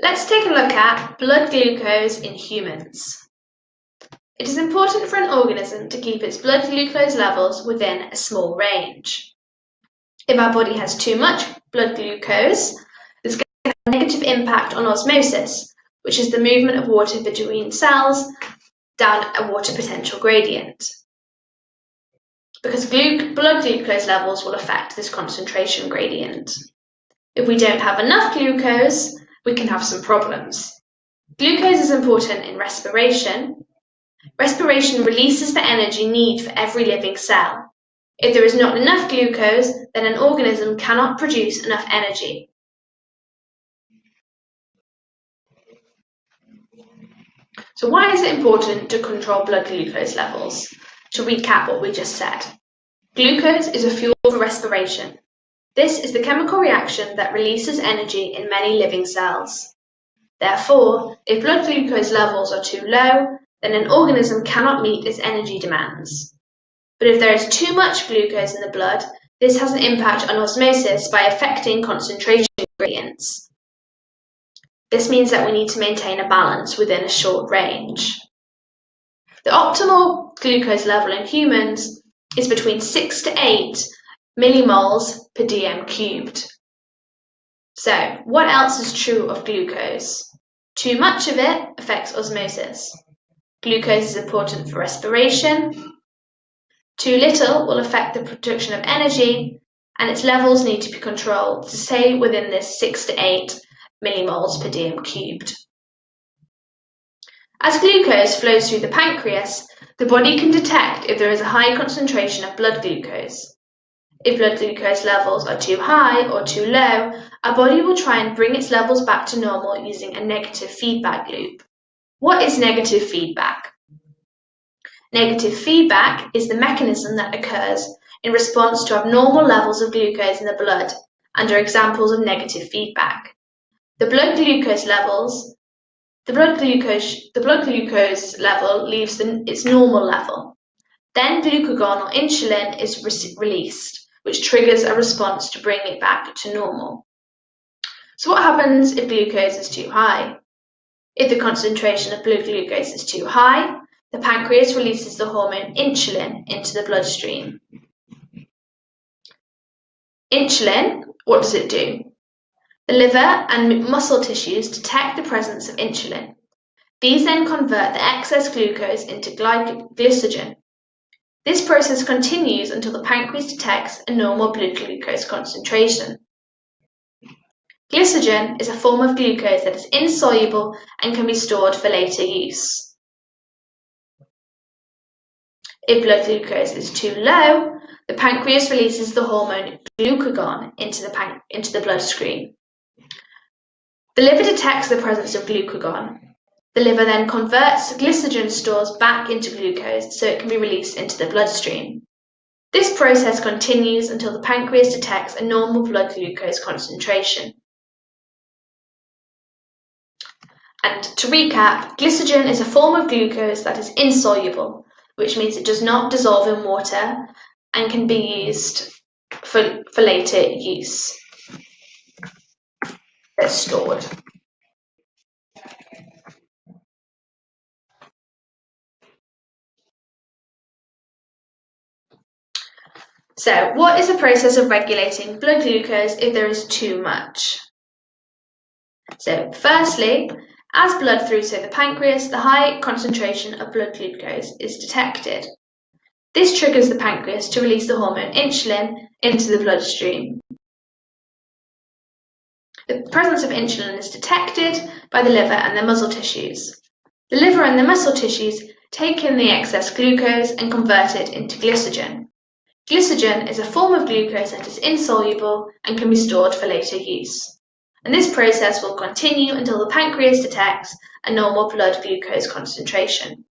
Let's take a look at blood glucose in humans. It is important for an organism to keep its blood glucose levels within a small range. If our body has too much blood glucose, this can have a negative impact on osmosis, which is the movement of water between cells down a water potential gradient. Because blood glucose levels will affect this concentration gradient. If we don't have enough glucose, we can have some problems. Glucose is important in respiration. Respiration releases the energy needed for every living cell. If there is not enough glucose, then an organism cannot produce enough energy. So why is it important to control blood glucose levels? To recap what we just said. Glucose is a fuel for respiration. This is the chemical reaction that releases energy in many living cells. Therefore, if blood glucose levels are too low, then an organism cannot meet its energy demands. But if there is too much glucose in the blood, this has an impact on osmosis by affecting concentration gradients. This means that we need to maintain a balance within a short range. The optimal glucose level in humans is between 6 to 8 millimoles per dm cubed. So, what else is true of glucose? Too much of it affects osmosis. Glucose is important for respiration. Too little will affect the production of energy, and its levels need to be controlled to stay within this 6 to 8 millimoles per dm cubed. As glucose flows through the pancreas, the body can detect if there is a high concentration of blood glucose. If blood glucose levels are too high or too low, our body will try and bring its levels back to normal using a negative feedback loop. What is negative feedback? Negative feedback is the mechanism that occurs in response to abnormal levels of glucose in the blood and are examples of negative feedback. The blood glucose level leaves its normal level. Then glucagon or insulin is released, which triggers a response to bring it back to normal. So what happens if glucose is too high? If the concentration of blood glucose is too high, the pancreas releases the hormone insulin into the bloodstream. Insulin, what does it do? The liver and muscle tissues detect the presence of insulin. These then convert the excess glucose into glycogen. This process continues until the pancreas detects a normal blood glucose concentration. Glycogen is a form of glucose that is insoluble and can be stored for later use. If blood glucose is too low, the pancreas releases the hormone glucagon into the bloodstream. The liver detects the presence of glucagon. The liver then converts glycogen stores back into glucose so it can be released into the bloodstream. This process continues until the pancreas detects a normal blood glucose concentration. And to recap, glycogen is a form of glucose that is insoluble, which means it does not dissolve in water and can be used for later use. It's stored. So, what is the process of regulating blood glucose if there is too much? So, firstly, as blood flows through the pancreas, the high concentration of blood glucose is detected. This triggers the pancreas to release the hormone insulin into the bloodstream. The presence of insulin is detected by the liver and the muscle tissues. The liver and the muscle tissues take in the excess glucose and convert it into glycogen. Glycogen is a form of glucose that is insoluble and can be stored for later use. And this process will continue until the pancreas detects a normal blood glucose concentration.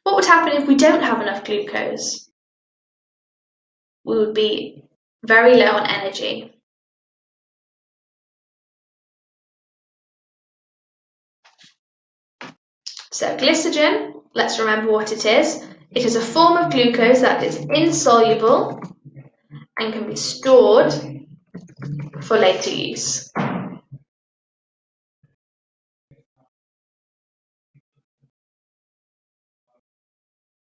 What would happen if we don't have enough glucose? We would be very low on energy. So glycogen, let's remember what it is. It is a form of glucose that is insoluble and can be stored for later use.